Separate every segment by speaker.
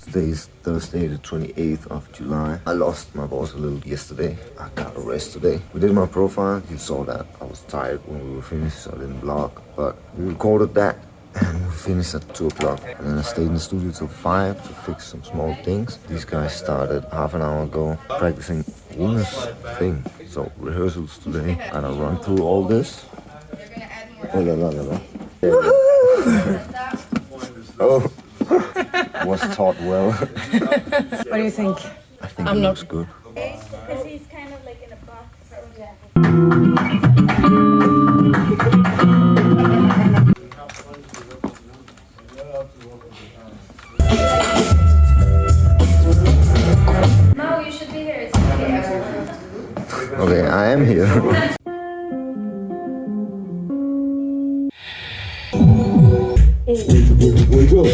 Speaker 1: Today is Thursday, the 28th of July. I lost my voice a little yesterday. I got a rest today. We did my profile. You saw that. I was tired when we were finished, so I didn't vlog. But we recorded that and we finished at 2 o'clock. And then I stayed in the studio till 5 to fix some small things. These guys started half an hour ago practicing Runa's thing. So rehearsals today. Gotta run through all this. Oh la la la la. Oh. Was taught well.
Speaker 2: What do you think?
Speaker 1: I think it looks good.
Speaker 3: Because he's kind of like in a box. No, you should be here. It's okay.
Speaker 1: Okay, I am here.
Speaker 4: Wake up.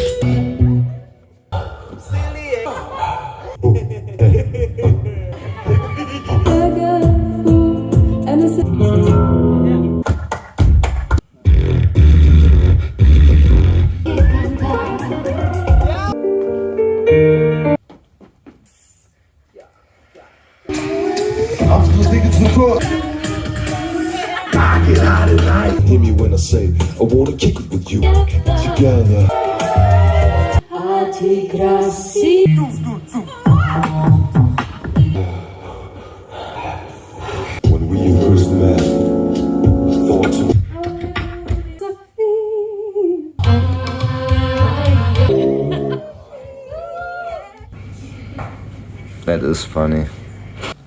Speaker 4: I'm just thinking to the club. I get out at night. Hear me when I say I wanna kick it with you together. When we first met, I thought to
Speaker 1: That is funny.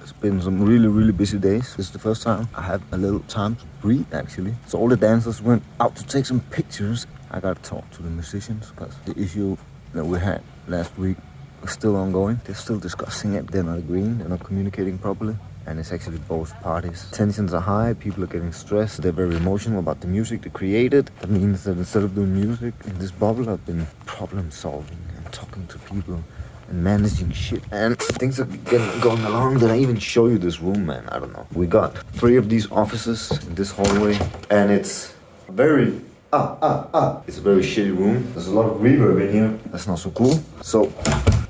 Speaker 1: It's been some really busy days. This is the first time I had a little time to breathe actually. So all the dancers went out to take some pictures. I gotta talk to the musicians because the issue that we had last week is still ongoing. They're still discussing it. They're not agreeing. They're not communicating properly. And it's actually both parties. Tensions are high, people are getting stressed, they're very emotional about the music they created. That means that instead of doing music in this bubble, I've been problem solving and talking to people and managing shit. And things are going along. Did I even show you this room, man? I don't know. We got 3 of these offices in this hallway and it's very it's a very shitty room. There's a lot of reverb in here. That's not so cool. So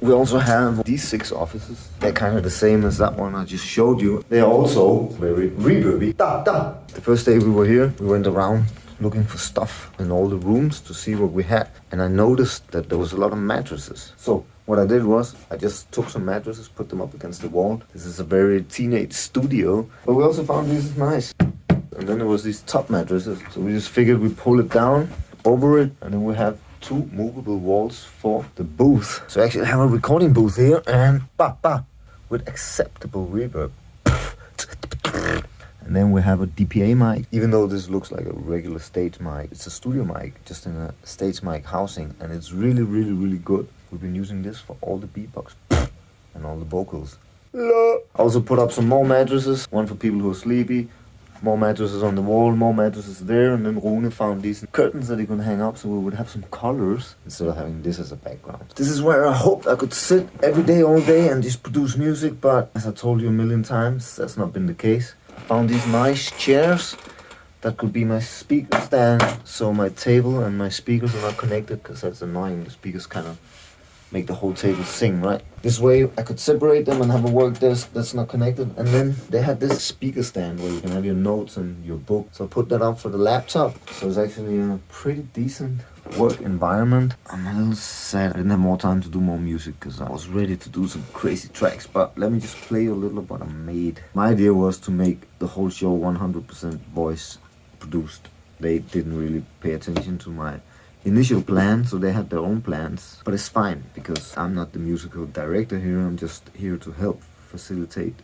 Speaker 1: we also have these 6 offices. They're kind of the same as that one I just showed you. They're also very reverby. The first day we were here, we went around looking for stuff in all the rooms to see what we had. And I noticed that there was a lot of mattresses. So what I did was, I just took some mattresses, put them up against the wall. This is a very teenage studio. But we also found these nice. And then there was these top mattresses. So we just figured we'd pull it down over it. And then we have 2 movable walls for the booth. So I actually have a recording booth here and with acceptable reverb. And then we have a DPA mic. Even though this looks like a regular stage mic, it's a studio mic, just in a stage mic housing. And it's really good. We've been using this for all the beatbox and all the vocals. I also put up some more mattresses. One for people who are sleepy. More mattresses on the wall, more mattresses there, and then Rune found these curtains that he could hang up so we would have some colors instead of having this as a background. This is where I hoped I could sit every day, all day and just produce music, but as I told you a million times, that's not been the case. I found these nice chairs that could be my speaker stand, so my table and my speakers are not connected because that's annoying. The speakers kind of make the whole table sing, right? This way I could separate them and have a work desk that's not connected. And then they had this speaker stand where you can have your notes and your book. So I put that up for the laptop. So it's actually a pretty decent work environment. I'm a little sad I didn't have more time to do more music because I was ready to do some crazy tracks. But let me just play you a little of what I made. My idea was to make the whole show 100% voice produced. They didn't really pay attention to my initial plan, so they had their own plans. But it's fine, because I'm not the musical director here, I'm just here to help facilitate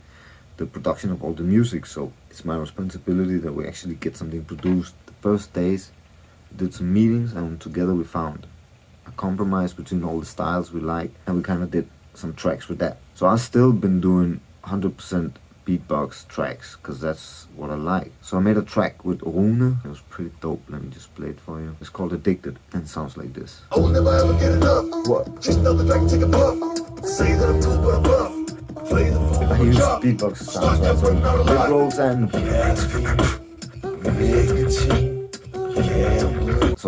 Speaker 1: the production of all the music, so it's my responsibility that we actually get something produced. The first days, we did some meetings, and together we found a compromise between all the styles we like, and we kind of did some tracks with that. So I've still been doing 100% beatbox tracks, because that's what I like. So I made a track with Rune. It was pretty dope. Let me just play it for you. It's called Addicted, and it sounds like this.
Speaker 4: I will never ever get enough.
Speaker 1: What?
Speaker 4: Just another drink, take a puff. Say that I'm cool, but I'm buff. Play the fool.
Speaker 1: I use beatbox sounds like some lip rolls and
Speaker 4: Yeah,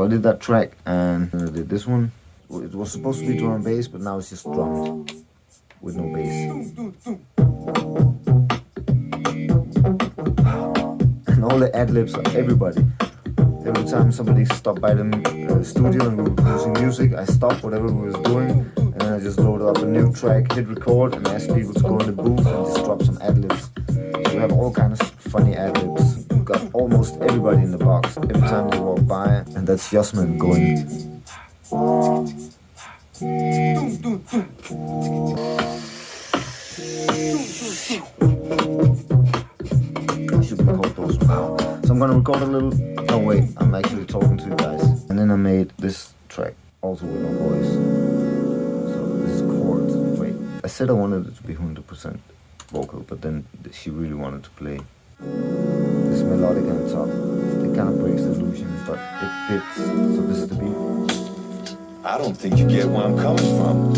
Speaker 1: So I did that track, and then I did this one. It was supposed to be drum and bass, but now it's just drums with no bass. And all the ad-libs of everybody. Every time somebody stopped by the studio and we were producing music, I stopped whatever we was doing, and then I just loaded up a new track, hit record, and asked people to go in the booth and just drop some ad-libs. So we have all kinds of funny ad-libs. We've got almost everybody in the box every time they walk by, and that's Justman going. I should record those now. So I'm gonna record a little. No wait, I'm actually talking to you guys. And then I made this track also with no voice. So this is chords. Wait, I said I wanted it to be 100% vocal, but then she really wanted to play this melodic on top. It kind of breaks the illusion, but it fits. So this is the beat.
Speaker 4: I don't think you get where I'm coming from.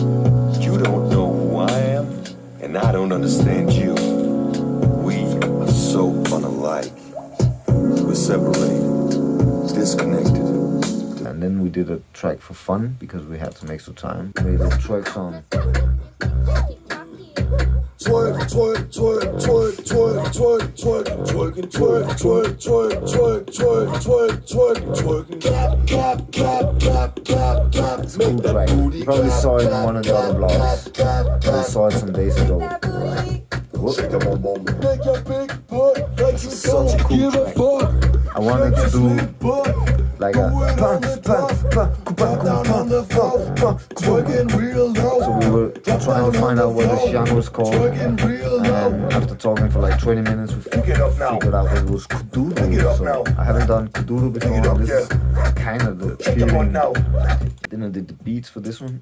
Speaker 4: You don't know who I am, and I don't understand you. We are so unalike. We're separated, disconnected.
Speaker 1: And then we did a track for fun because we had some extra time. We made a track song.
Speaker 4: Twerk, twerk, twerk, twerk, twerk, twerk, twerk, twerking, twerk, twerk, twerk, twerk, twerk, twerk, twerk, twerking, clap, clap, clap, clap, clap, clap.
Speaker 1: It's a cool track. You probably saw it in one of the other vlogs. I saw it some days ago. Whoop.
Speaker 4: Make your big butt like you
Speaker 1: Such a
Speaker 4: don't
Speaker 1: cool
Speaker 4: give a
Speaker 1: track.
Speaker 4: fuck.
Speaker 1: I wanted to do like a
Speaker 4: Twerking real low.
Speaker 1: so we were trying to find out what the genre was called,
Speaker 4: Twerking real
Speaker 1: and
Speaker 4: low.
Speaker 1: after talking for like 20 minutes we figured out what it was kuduro. So I haven't done kuduro before, and this is kind of the feeling. Then I did the beats for this one.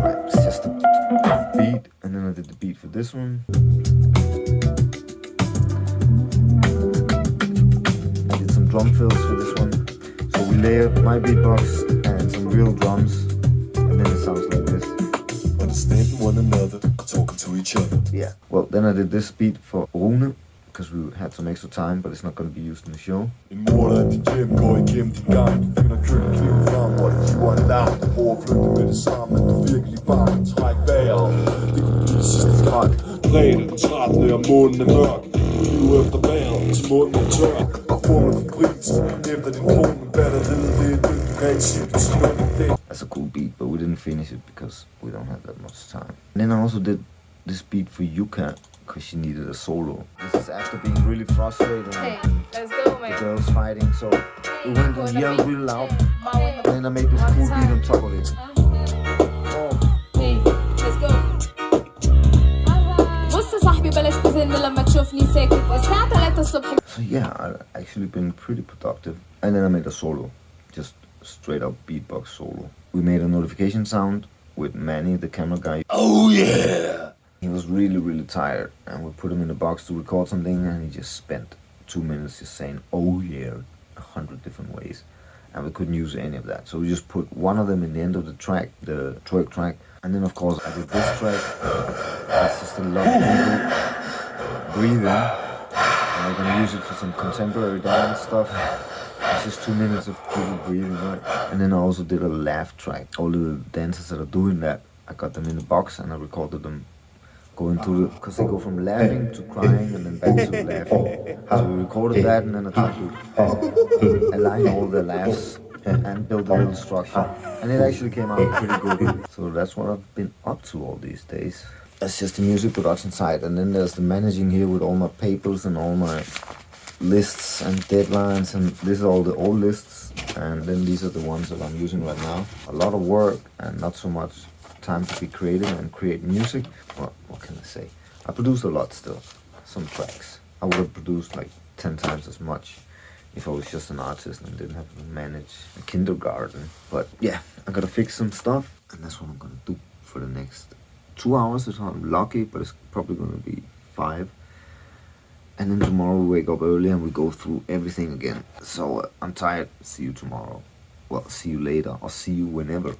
Speaker 1: Right, it's just a beat, and then I did the beat for this one. Drum fills for this one. So we layered my beatbox and some real drums, and then it sounds like this.
Speaker 4: Understanding one another, talking to each other.
Speaker 1: Yeah. Well, then I did this beat for Rune, because we had some extra time, but it's not going to be used in the show.
Speaker 4: En morder af din hjem går igennem din gang. Du finder køkkenkniven frem, hvor det giver en larm. Du får at flygte med det samme, at du virkelig bare kan trække vejret. Det kan blive det sidste skræk. Fredag den 13. og månen er mørk. Liv efter vejret, til månen er tør. Og formel for pris, efter din brug med batteriet. Det er det, du kan ikke sige, du siger det.
Speaker 1: That's a cool beat, but we didn't finish it because we don't have that much time. And then I also did this beat for Yuka, because she needed a solo. This is after being really frustrated.
Speaker 2: Hey, let's go, man.
Speaker 1: The girls fighting, so we went and yelled really loud, and then I made this cool beat on top of it.
Speaker 2: Hey, let's go. بص صاحبي بلاش تزن لما تشوفني ساكت الساعة 3 الصبح.
Speaker 1: So yeah, I've actually been pretty productive. And then I made a solo, just straight up beatbox solo. We made a notification sound with Manny, the camera guy.
Speaker 4: Oh yeah!
Speaker 1: He was really, really tired, and we put him in the box to record something, and he just spent 2 minutes just saying, oh yeah, 100 different ways. And we couldn't use any of that. So we just put one of them in the end of the track, the twerk track. And then of course I did this track. It's just a lot of people breathing. And I'm gonna use it for some contemporary dance stuff. It's just 2 minutes of people breathing, right? And then I also did a laugh track. All the dancers that are doing that, I got them in the box and I recorded them going through the, because they go from laughing to crying and then back to laughing. So we recorded that, and then I tried to align all the laughs and build a little structure. And it actually came out pretty good. So that's what I've been up to all these days. That's just the music production side, and then there's the managing here with all my papers and all my lists and deadlines, and this is all the old lists, and then these are the ones that I'm using right now. A lot of work and not so much time to be creative and create music. Well, what can I say? I produced a lot still, some tracks. I would have produced like 10 times as much if I was just an artist and didn't have to manage a kindergarten. But yeah, I gotta fix some stuff, and that's what I'm gonna do for the next 2 hours if I'm lucky, but it's probably gonna be 5. And then tomorrow we wake up early and we go through everything again. So I'm tired. See you tomorrow. Well, see you later, or see you whenever.